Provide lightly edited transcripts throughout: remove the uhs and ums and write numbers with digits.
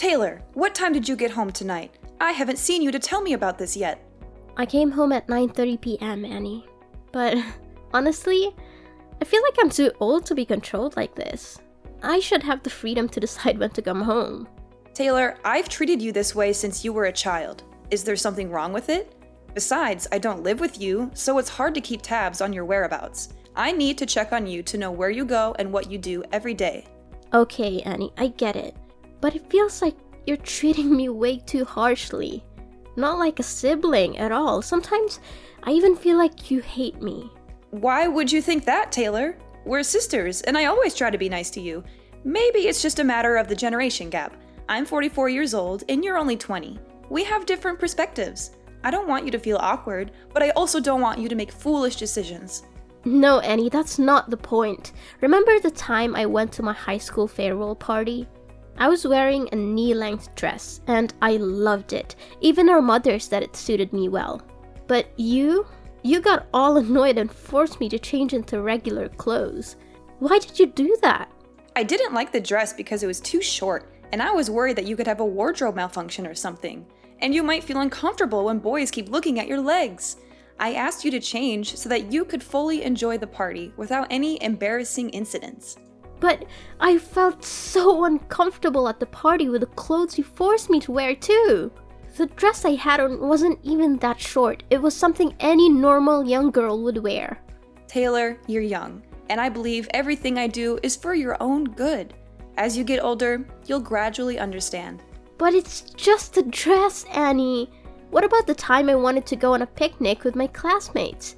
Taylor, what time did you get home tonight? I haven't seen you to tell me about this yet. I came home at 9:30 p.m., Annie. But honestly, I feel like I'm too old to be controlled like this. I should have the freedom to decide when to come home. Taylor, I've treated you this way since you were a child. Is there something wrong with it? Besides, I don't live with you, so it's hard to keep tabs on your whereabouts. I need to check on you to know where you go and what you do every day. Okay, Annie, I get it. But it feels like you're treating me way too harshly. Not like a sibling at all. Sometimes I even feel like you hate me. Why would you think that, Taylor? We're sisters, and I always try to be nice to you. Maybe it's just a matter of the generation gap. I'm 44 years old, and you're only 20. We have different perspectives. I don't want you to feel awkward, but I also don't want you to make foolish decisions. No, Annie, that's not the point. Remember the time I went to my high school farewell party? I was wearing a knee-length dress, and I loved it. Even our mother said it suited me well. But you got all annoyed and forced me to change into regular clothes. Why did you do that? I didn't like the dress because it was too short, and I was worried that you could have a wardrobe malfunction or something. And you might feel uncomfortable when boys keep looking at your legs. I asked you to change so that you could fully enjoy the party without any embarrassing incidents. But I felt so uncomfortable at the party with the clothes you forced me to wear too. The dress I had on wasn't even that short. It was something any normal young girl would wear. Taylor, you're young, and I believe everything I do is for your own good. As you get older, you'll gradually understand. But it's just a dress, Annie. What about the time I wanted to go on a picnic with my classmates?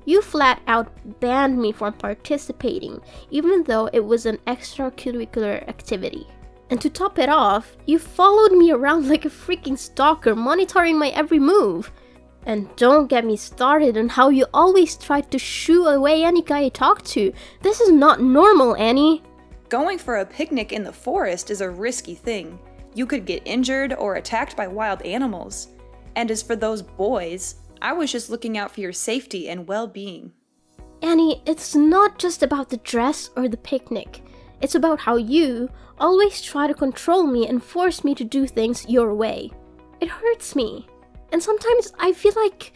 You flat out banned me from participating, even though it was an extracurricular activity. And to top it off, you followed me around like a freaking stalker, monitoring my every move. And don't get me started on how you always tried to shoo away any guy I talked to. This is not normal, Annie. Going for a picnic in the forest is a risky thing. You could get injured or attacked by wild animals. And as for those boys, I was just looking out for your safety and well-being. Annie, it's not just about the dress or the picnic. It's about how you always try to control me and force me to do things your way. It hurts me. And sometimes I feel like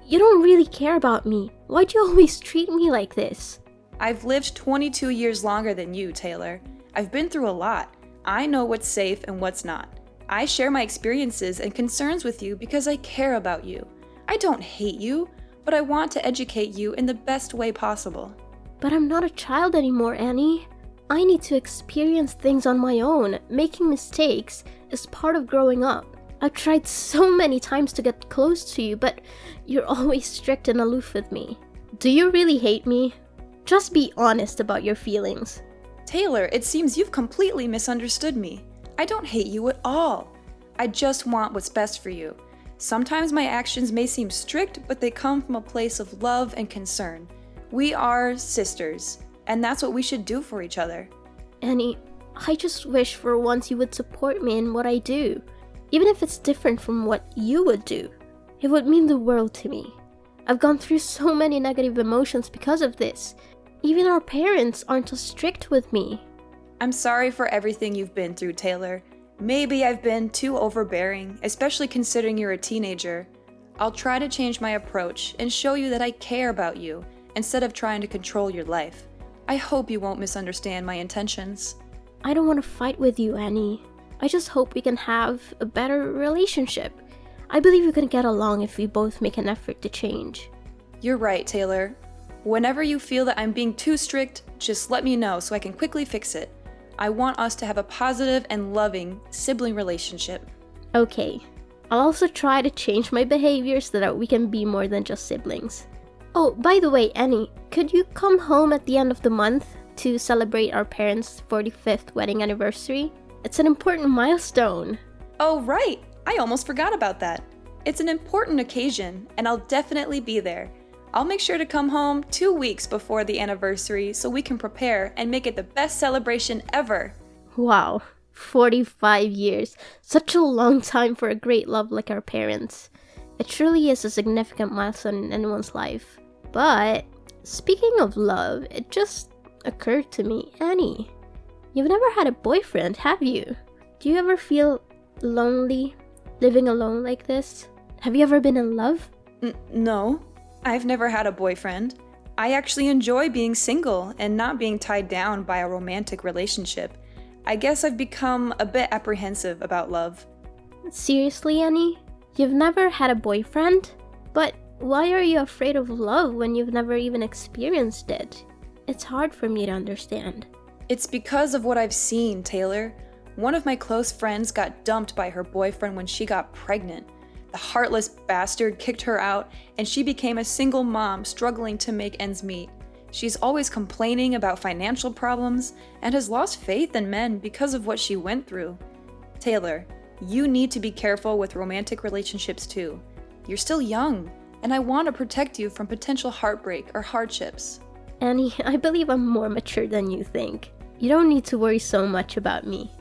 you don't really care about me. Why do you always treat me like this? I've lived 22 years longer than you, Taylor. I've been through a lot. I know what's safe and what's not. I share my experiences and concerns with you because I care about you. I don't hate you, but I want to educate you in the best way possible. But I'm not a child anymore, Annie. I need to experience things on my own. Making mistakes is part of growing up. I've tried so many times to get close to you, but you're always strict and aloof with me. Do you really hate me? Just be honest about your feelings. Taylor, it seems you've completely misunderstood me. I don't hate you at all. I just want what's best for you. Sometimes my actions may seem strict, but they come from a place of love and concern. We are sisters, and that's what we should do for each other. Annie, I just wish for once you would support me in what I do. Even if it's different from what you would do. It would mean the world to me. I've gone through so many negative emotions because of this. Even our parents aren't as strict with me. I'm sorry for everything you've been through, Taylor. Maybe I've been too overbearing, especially considering you're a teenager. I'll try to change my approach and show you that I care about you, instead of trying to control your life. I hope you won't misunderstand my intentions. I don't want to fight with you, Annie. I just hope we can have a better relationship. I believe we can get along if we both make an effort to change. You're right, Taylor. Whenever you feel that I'm being too strict, just let me know so I can quickly fix it. I want us to have a positive and loving sibling relationship. Okay. I'll also try to change my behavior so that we can be more than just siblings. Oh, by the way, Annie, could you come home at the end of the month to celebrate our parents' 45th wedding anniversary? It's an important milestone. Oh, right! I almost forgot about that. It's an important occasion, and I'll definitely be there. I'll make sure to come home 2 weeks before the anniversary so we can prepare and make it the best celebration ever. Wow, 45 years. Such a long time for a great love like our parents. It truly is a significant milestone in anyone's life. But, speaking of love, it just occurred to me, Annie, you've never had a boyfriend, have you? Do you ever feel lonely, living alone like this? Have you ever been in love? No, I've never had a boyfriend. I actually enjoy being single and not being tied down by a romantic relationship. I guess I've become a bit apprehensive about love. Seriously, Annie? You've never had a boyfriend? But why are you afraid of love when you've never even experienced it? It's hard for me to understand. It's because of what I've seen, Taylor. One of my close friends got dumped by her boyfriend when she got pregnant. The heartless bastard kicked her out, and she became a single mom struggling to make ends meet. She's always complaining about financial problems and has lost faith in men because of what she went through. Taylor, you need to be careful with romantic relationships too. You're still young, and I want to protect you from potential heartbreak or hardships. Annie, I believe I'm more mature than you think. You don't need to worry so much about me.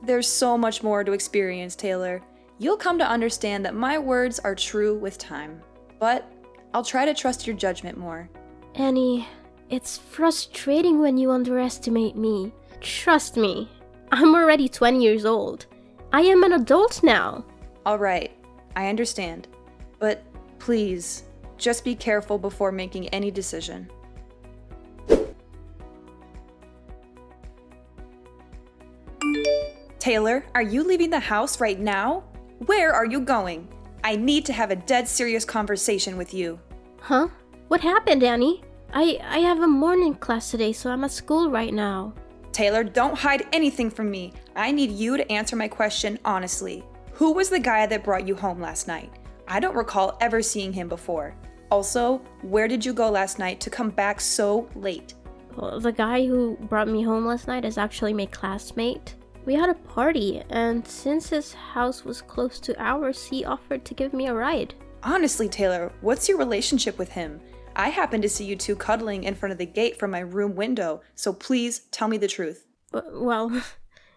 There's so much more to experience, Taylor. You'll come to understand that my words are true with time. But I'll try to trust your judgment more. Annie, it's frustrating when you underestimate me. Trust me, I'm already 20 years old. I am an adult now. All right, I understand. But please, just be careful before making any decision. Taylor, are you leaving the house right now? Where are you going? I need to have a dead serious conversation with you. Huh? What happened, Annie? I have a morning class today, so I'm at school right now. Taylor, don't hide anything from me. I need you to answer my question honestly. Who was the guy that brought you home last night? I don't recall ever seeing him before. Also, where did you go last night to come back so late? Well, the guy who brought me home last night is actually my classmate. We had a party, and since his house was close to ours, he offered to give me a ride. Honestly, Taylor, what's your relationship with him? I happened to see you two cuddling in front of the gate from my room window, so please tell me the truth. Well,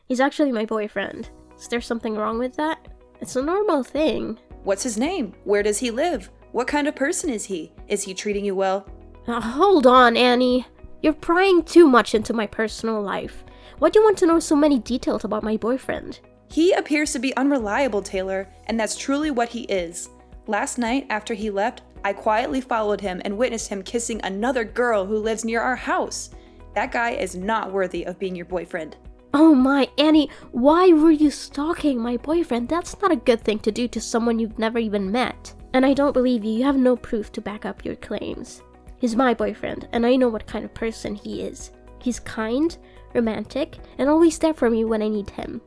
he's actually my boyfriend. Is there something wrong with that? It's a normal thing. What's his name? Where does he live? What kind of person is he? Is he treating you well? Hold on, Annie. You're prying too much into my personal life. Why do you want to know so many details about my boyfriend? He appears to be unreliable, Taylor, and that's truly what he is. Last night, after he left, I quietly followed him and witnessed him kissing another girl who lives near our house. That guy is not worthy of being your boyfriend. Oh my, Annie, why were you stalking my boyfriend? That's not a good thing to do to someone you've never even met. And I don't believe you. You have no proof to back up your claims. He's my boyfriend, and I know what kind of person he is. He's kind, romantic, and always there for me when I need him.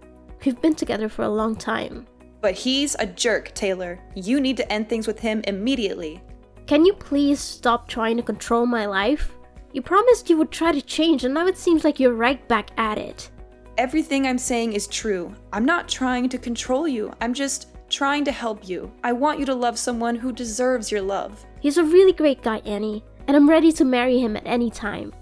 We've been together for a long time. But he's a jerk, Taylor. You need to end things with him immediately. Can you please stop trying to control my life? You promised you would try to change, and now it seems like you're right back at it. Everything I'm saying is true. I'm not trying to control you. I'm just trying to help you. I want you to love someone who deserves your love. He's a really great guy, Annie, and I'm ready to marry him at any time.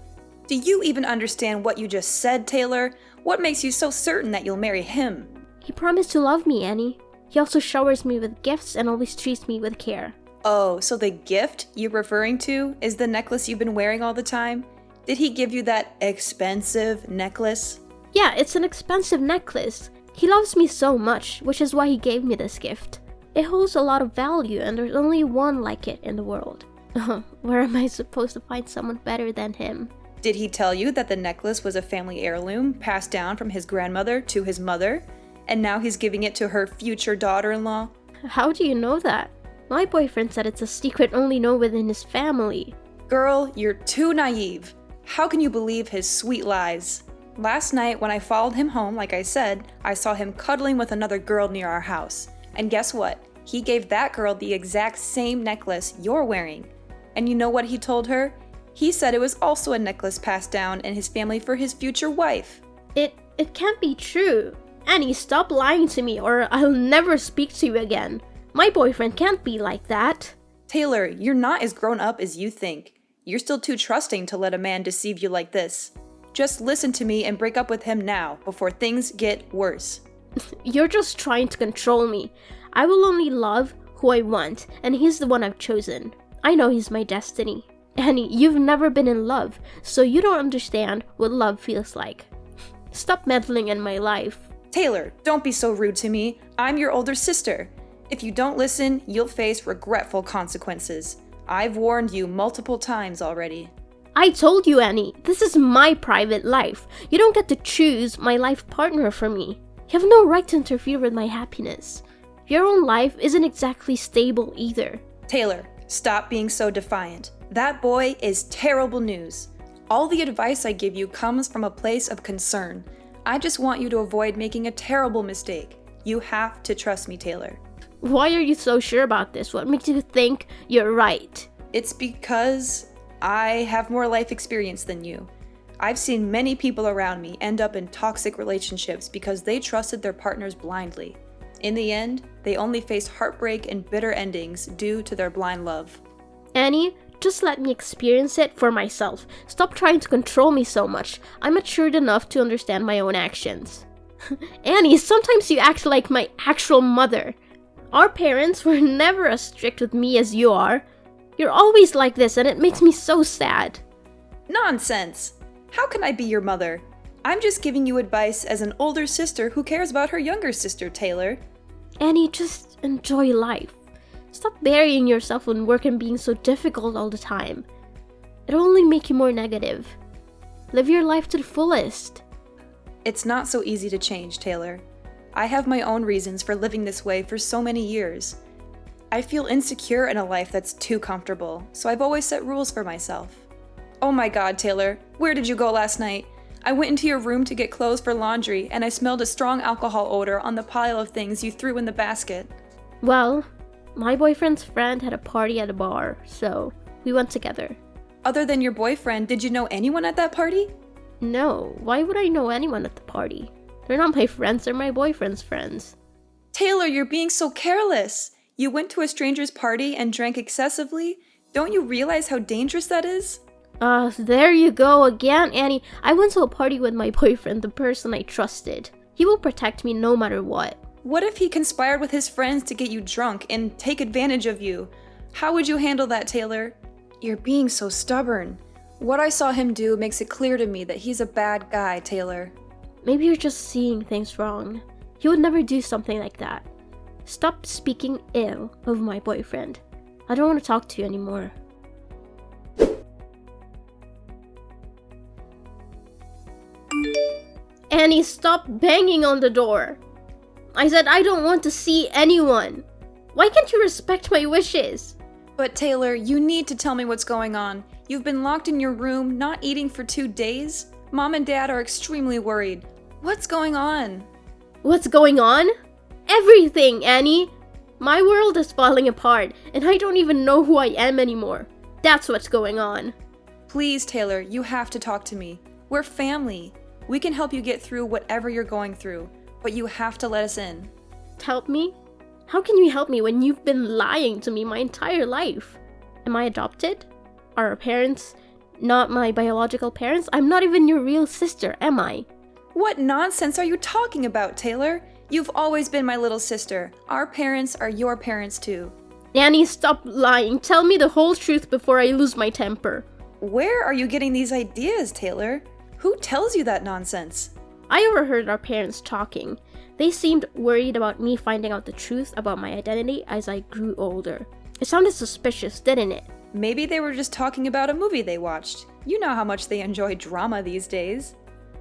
Do you even understand what you just said, Taylor? What makes you so certain that you'll marry him? He promised to love me, Annie. He also showers me with gifts and always treats me with care. Oh, so the gift you're referring to is the necklace you've been wearing all the time? Did he give you that expensive necklace? Yeah, it's an expensive necklace. He loves me so much, which is why he gave me this gift. It holds a lot of value, and there's only one like it in the world. Where am I supposed to find someone better than him? Did he tell you that the necklace was a family heirloom passed down from his grandmother to his mother, and now he's giving it to her future daughter-in-law? How do you know that? My boyfriend said it's a secret only known within his family. Girl, you're too naive. How can you believe his sweet lies? Last night, when I followed him home, like I said, I saw him cuddling with another girl near our house. And guess what? He gave that girl the exact same necklace you're wearing. And you know what he told her? He said it was also a necklace passed down in his family for his future wife. It can't be true. Annie, stop lying to me or I'll never speak to you again. My boyfriend can't be like that. Taylor, you're not as grown up as you think. You're still too trusting to let a man deceive you like this. Just listen to me and break up with him now before things get worse. You're just trying to control me. I will only love who I want, and he's the one I've chosen. I know he's my destiny. Annie, you've never been in love, so you don't understand what love feels like. Stop meddling in my life. Taylor, don't be so rude to me. I'm your older sister. If you don't listen, you'll face regretful consequences. I've warned you multiple times already. I told you, Annie, this is my private life. You don't get to choose my life partner for me. You have no right to interfere with my happiness. Your own life isn't exactly stable either. Taylor, stop being so defiant. That boy is terrible news. All the advice I give you comes from a place of concern. I just want you to avoid making a terrible mistake. You have to trust me, Taylor. Why are you so sure about this? What makes you think you're right? It's because I have more life experience than you. I've seen many people around me end up in toxic relationships because they trusted their partners blindly. In the end, they only faced heartbreak and bitter endings due to their blind love. Annie, just let me experience it for myself. Stop trying to control me so much. I'm matured enough to understand my own actions. Annie, sometimes you act like my actual mother. Our parents were never as strict with me as you are. You're always like this, and it makes me so sad. Nonsense! How can I be your mother? I'm just giving you advice as an older sister who cares about her younger sister, Taylor. Annie, just enjoy life. Stop burying yourself in work and being so difficult all the time. It'll only make you more negative. Live your life to the fullest. It's not so easy to change, Taylor. I have my own reasons for living this way for so many years. I feel insecure in a life that's too comfortable, so I've always set rules for myself. Oh my God, Taylor, where did you go last night? I went into your room to get clothes for laundry, and I smelled a strong alcohol odor on the pile of things you threw in the basket. Well, my boyfriend's friend had a party at a bar, so we went together. Other than your boyfriend, did you know anyone at that party? No, why would I know anyone at the party? They're not my friends, they're my boyfriend's friends. Taylor, you're being so careless. You went to a stranger's party and drank excessively? Don't you realize how dangerous that is? There you go again, Annie. I went to a party with my boyfriend, the person I trusted. He will protect me no matter what. What if he conspired with his friends to get you drunk and take advantage of you? How would you handle that, Taylor? You're being so stubborn. What I saw him do makes it clear to me that he's a bad guy, Taylor. Maybe you're just seeing things wrong. He would never do something like that. Stop speaking ill of my boyfriend. I don't want to talk to you anymore. Annie, stop banging on the door. I said I don't want to see anyone. Why can't you respect my wishes? But Taylor, you need to tell me what's going on. You've been locked in your room, not eating for 2 days. Mom and Dad are extremely worried. What's going on? What's going on? Everything, Annie. My world is falling apart, and I don't even know who I am anymore. That's what's going on. Please, Taylor, you have to talk to me. We're family. We can help you get through whatever you're going through, but you have to let us in. Help me? How can you help me when you've been lying to me my entire life? Am I adopted? Are our parents not my biological parents? I'm not even your real sister, am I? What nonsense are you talking about, Taylor? You've always been my little sister. Our parents are your parents too. Annie, stop lying. Tell me the whole truth before I lose my temper. Where are you getting these ideas, Taylor? Who tells you that nonsense? I overheard our parents talking. They seemed worried about me finding out the truth about my identity as I grew older. It sounded suspicious, didn't it? Maybe they were just talking about a movie they watched. You know how much they enjoy drama these days.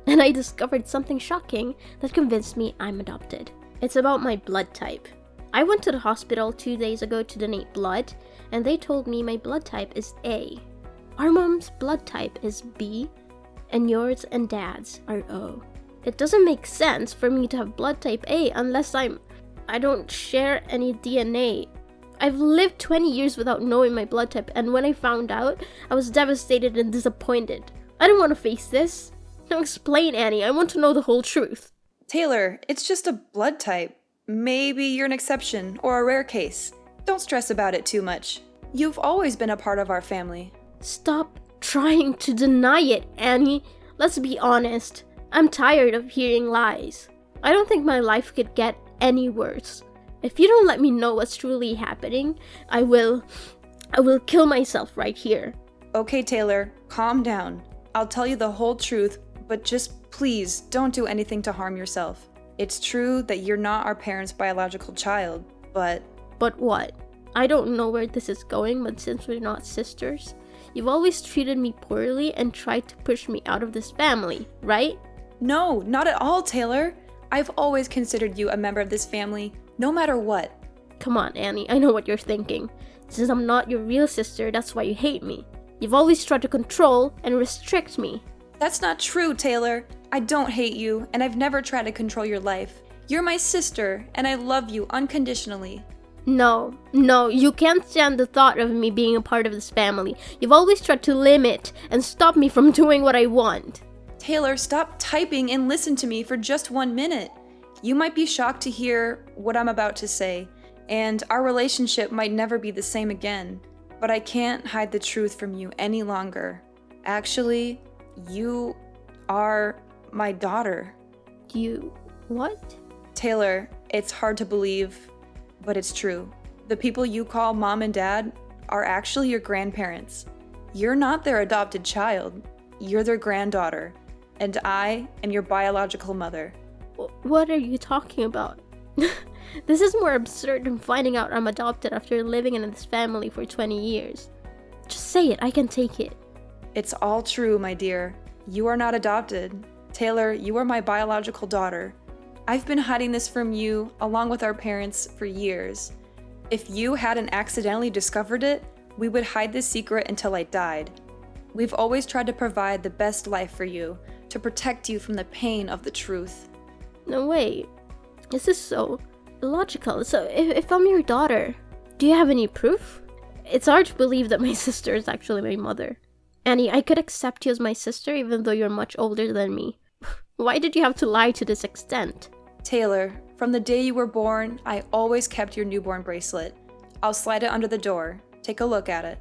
And I discovered something shocking that convinced me I'm adopted. It's about my blood type. I went to the hospital 2 days ago to donate blood, and they told me my blood type is A. Our mom's blood type is B, and yours and Dad's are O. It doesn't make sense for me to have blood type A unless I don't share any DNA. I've lived 20 years without knowing my blood type, and when I found out, I was devastated and disappointed. I don't want to face this. Now explain, Annie. I want to know the whole truth. Taylor, it's just a blood type. Maybe you're an exception or a rare case. Don't stress about it too much. You've always been a part of our family. Stop trying to deny it, Annie. Let's be honest. I'm tired of hearing lies. I don't think my life could get any worse. If you don't let me know what's truly happening, I will kill myself right here. Okay, Taylor, calm down. I'll tell you the whole truth, but just please don't do anything to harm yourself. It's true that you're not our parents' biological child, but... But what? I don't know where this is going, but since we're not sisters, you've always treated me poorly and tried to push me out of this family, right? No, not at all, Taylor. I've always considered you a member of this family, no matter what. Come on, Annie, I know what you're thinking. Since I'm not your real sister, that's why you hate me. You've always tried to control and restrict me. That's not true, Taylor. I don't hate you, and I've never tried to control your life. You're my sister, and I love you unconditionally. No, you can't stand the thought of me being a part of this family. You've always tried to limit and stop me from doing what I want. Taylor, stop typing and listen to me for just 1 minute. You might be shocked to hear what I'm about to say, and our relationship might never be the same again, but I can't hide the truth from you any longer. Actually, you are my daughter. You... what? Taylor, it's hard to believe, but it's true. The people you call mom and dad are actually your grandparents. You're not their adopted child. You're their granddaughter, and I am your biological mother. What are you talking about? This is more absurd than finding out I'm adopted after living in this family for 20 years. Just say it, I can take it. It's all true, my dear. You are not adopted. Taylor, you are my biological daughter. I've been hiding this from you, along with our parents, for years. If you hadn't accidentally discovered it, we would hide this secret until I died. We've always tried to provide the best life for you, to protect you from the pain of the truth. No, wait. This is so illogical. So, if I'm your daughter, do you have any proof? It's hard to believe that my sister is actually my mother. Annie, I could accept you as my sister even though you're much older than me. Why did you have to lie to this extent? Taylor, from the day you were born, I always kept your newborn bracelet. I'll slide it under the door. Take a look at it.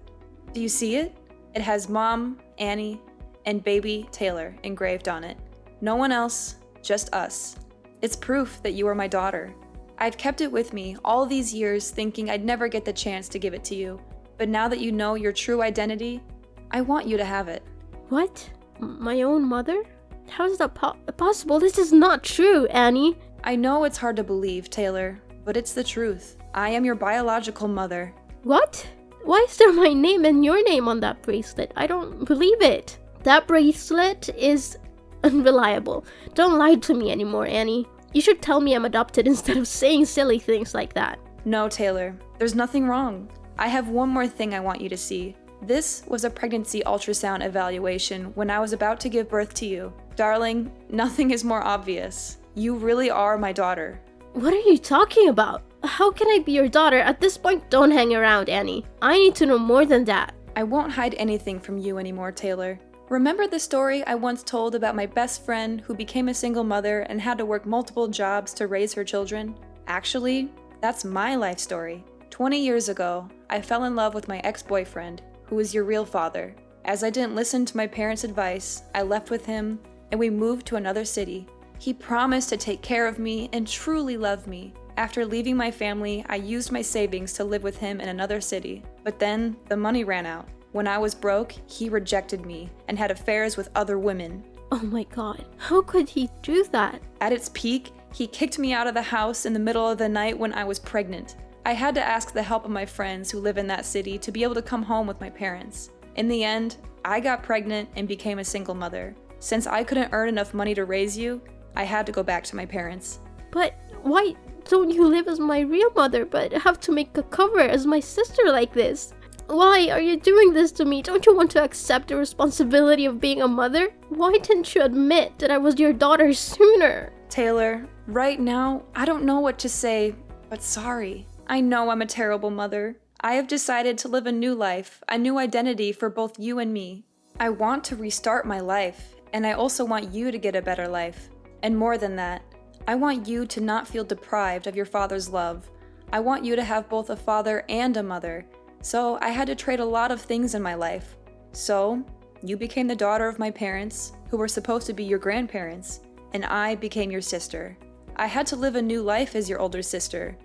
Do you see it? It has Mom, Annie, and Baby Taylor engraved on it. No one else, just us. It's proof that you are my daughter. I've kept it with me all these years thinking I'd never get the chance to give it to you. But now that you know your true identity, I want you to have it. What? My own mother? How is that possible? This is not true, Annie. I know it's hard to believe, Taylor, but it's the truth. I am your biological mother. What? Why is there my name and your name on that bracelet? I don't believe it. That bracelet is unreliable. Don't lie to me anymore, Annie. You should tell me I'm adopted instead of saying silly things like that. No, Taylor. There's nothing wrong. I have one more thing I want you to see. This was a pregnancy ultrasound evaluation when I was about to give birth to you. Darling, nothing is more obvious. You really are my daughter. What are you talking about? How can I be your daughter? At this point, don't hang around, Annie. I need to know more than that. I won't hide anything from you anymore, Taylor. Remember the story I once told about my best friend who became a single mother and had to work multiple jobs to raise her children? Actually, that's my life story. 20 years ago, I fell in love with my ex-boyfriend, who was your real father. As I didn't listen to my parents' advice, I left with him and we moved to another city. He promised to take care of me and truly love me. After leaving my family, I used my savings to live with him in another city. But then, the money ran out. When I was broke, he rejected me and had affairs with other women. Oh my god, how could he do that? At its peak, he kicked me out of the house in the middle of the night when I was pregnant. I had to ask the help of my friends who live in that city to be able to come home with my parents. In the end, I got pregnant and became a single mother. Since I couldn't earn enough money to raise you, I had to go back to my parents. But why don't you live as my real mother but have to make a cover as my sister like this? Why are you doing this to me? Don't you want to accept the responsibility of being a mother? Why didn't you admit that I was your daughter sooner? Taylor, right now, I don't know what to say, but sorry. I know I'm a terrible mother. I have decided to live a new life, a new identity for both you and me. I want to restart my life, and I also want you to get a better life. And more than that, I want you to not feel deprived of your father's love. I want you to have both a father and a mother. So I had to trade a lot of things in my life. So, you became the daughter of my parents, who were supposed to be your grandparents, and I became your sister. I had to live a new life as your older sister.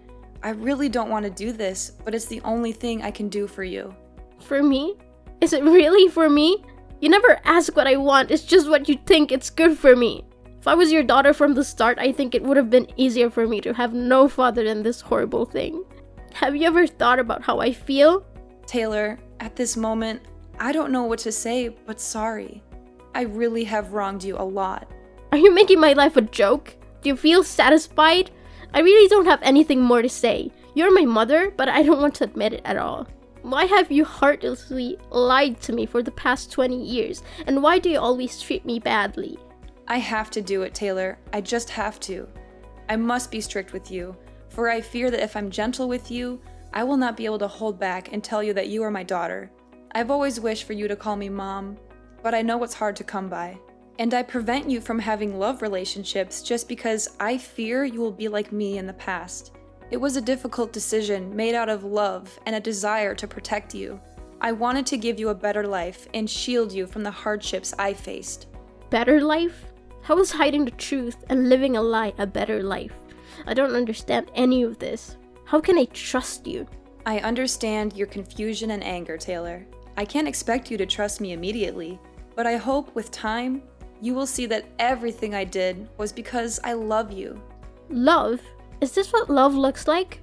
I really don't want to do this, but it's the only thing I can do for you. For me? Is it really for me? You never ask what I want, it's just what you think it's good for me. If I was your daughter from the start, I think it would have been easier for me to have no father than this horrible thing. Have you ever thought about how I feel? Taylor, at this moment, I don't know what to say, but sorry. I really have wronged you a lot. Are you making my life a joke? Do you feel satisfied? I really don't have anything more to say. You're my mother, but I don't want to admit it at all. Why have you heartlessly lied to me for the past 20 years? And why do you always treat me badly? I have to do it, Taylor. I just have to. I must be strict with you, for I fear that if I'm gentle with you, I will not be able to hold back and tell you that you are my daughter. I've always wished for you to call me Mom, but I know it's hard to come by. And I prevent you from having love relationships just because I fear you will be like me in the past. It was a difficult decision made out of love and a desire to protect you. I wanted to give you a better life and shield you from the hardships I faced. Better life? How is hiding the truth and living a lie a better life? I don't understand any of this. How can I trust you? I understand your confusion and anger, Taylor. I can't expect you to trust me immediately, but I hope with time, you will see that everything I did was because I love you. Love? Is this what love looks like?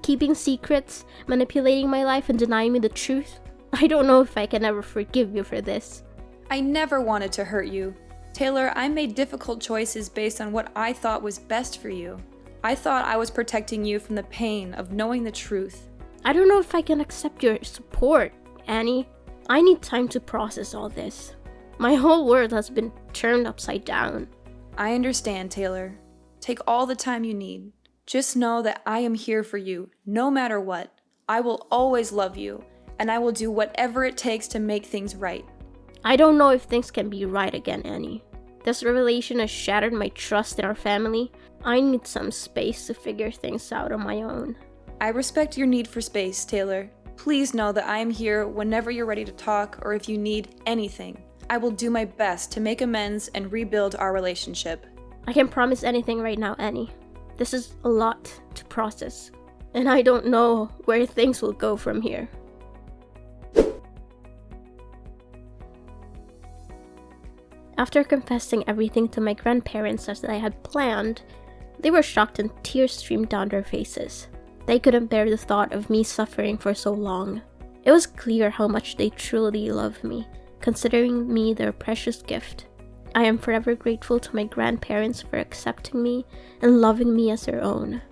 Keeping secrets, manipulating my life, and denying me the truth? I don't know if I can ever forgive you for this. I never wanted to hurt you. Taylor, I made difficult choices based on what I thought was best for you. I thought I was protecting you from the pain of knowing the truth. I don't know if I can accept your support, Annie. I need time to process all this. My whole world has been turned upside down. I understand, Taylor. Take all the time you need. Just know that I am here for you, no matter what. I will always love you, and I will do whatever it takes to make things right. I don't know if things can be right again, Annie. This revelation has shattered my trust in our family. I need some space to figure things out on my own. I respect your need for space, Taylor. Please know that I am here whenever you're ready to talk or if you need anything. I will do my best to make amends and rebuild our relationship. I can't promise anything right now, Annie. This is a lot to process, and I don't know where things will go from here. After confessing everything to my grandparents as I had planned, they were shocked and tears streamed down their faces. They couldn't bear the thought of me suffering for so long. It was clear how much they truly loved me, considering me their precious gift. I am forever grateful to my grandparents for accepting me and loving me as their own.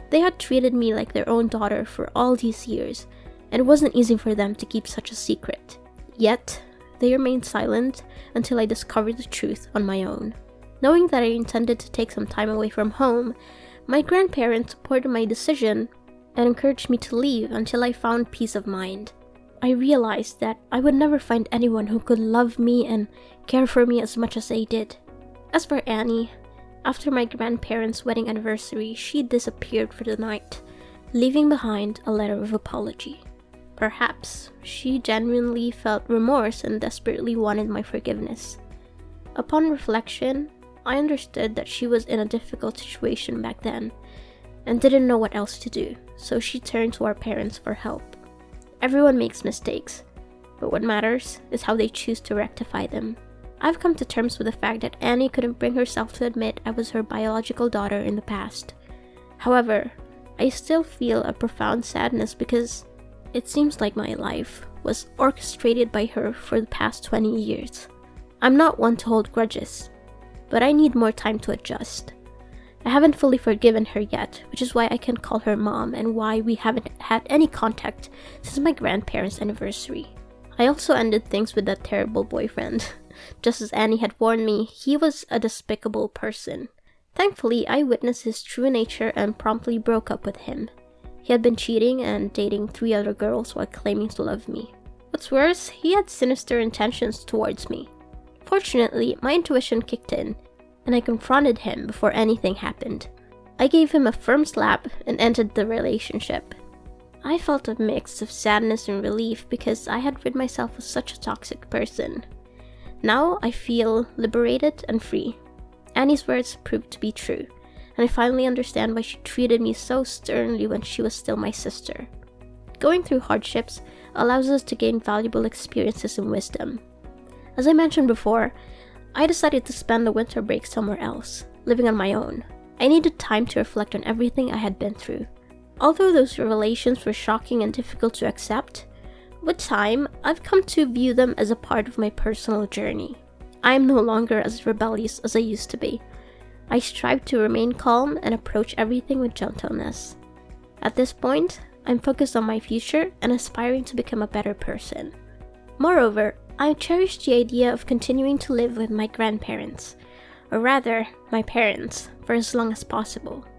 They had treated me like their own daughter for all these years, and it wasn't easy for them to keep such a secret. Yet, they remained silent until I discovered the truth on my own. Knowing that I intended to take some time away from home, my grandparents supported my decision and encouraged me to leave until I found peace of mind. I realized that I would never find anyone who could love me and care for me as much as they did. As for Annie, after my grandparents' wedding anniversary, she disappeared for the night, leaving behind a letter of apology. Perhaps she genuinely felt remorse and desperately wanted my forgiveness. Upon reflection, I understood that she was in a difficult situation back then and didn't know what else to do, so she turned to our parents for help. Everyone makes mistakes, but what matters is how they choose to rectify them. I've come to terms with the fact that Annie couldn't bring herself to admit I was her biological daughter in the past. However, I still feel a profound sadness because it seems like my life was orchestrated by her for the past 20 years. I'm not one to hold grudges, but I need more time to adjust. I haven't fully forgiven her yet, which is why I can call her mom and why we haven't had any contact since my grandparents' anniversary. I also ended things with that terrible boyfriend. Just as Annie had warned me, he was a despicable person. Thankfully, I witnessed his true nature and promptly broke up with him. He had been cheating and dating 3 other girls while claiming to love me. What's worse, he had sinister intentions towards me. Fortunately, my intuition kicked in, and I confronted him before anything happened. I gave him a firm slap and ended the relationship. I felt a mix of sadness and relief because I had rid myself of such a toxic person. Now I feel liberated and free. Annie's words proved to be true, and I finally understand why she treated me so sternly when she was still my sister. Going through hardships allows us to gain valuable experiences and wisdom. As I mentioned before, I decided to spend the winter break somewhere else, living on my own. I needed time to reflect on everything I had been through. Although those revelations were shocking and difficult to accept, with time, I've come to view them as a part of my personal journey. I am no longer as rebellious as I used to be. I strive to remain calm and approach everything with gentleness. At this point, I'm focused on my future and aspiring to become a better person. Moreover, I cherish the idea of continuing to live with my grandparents, or rather, my parents, for as long as possible.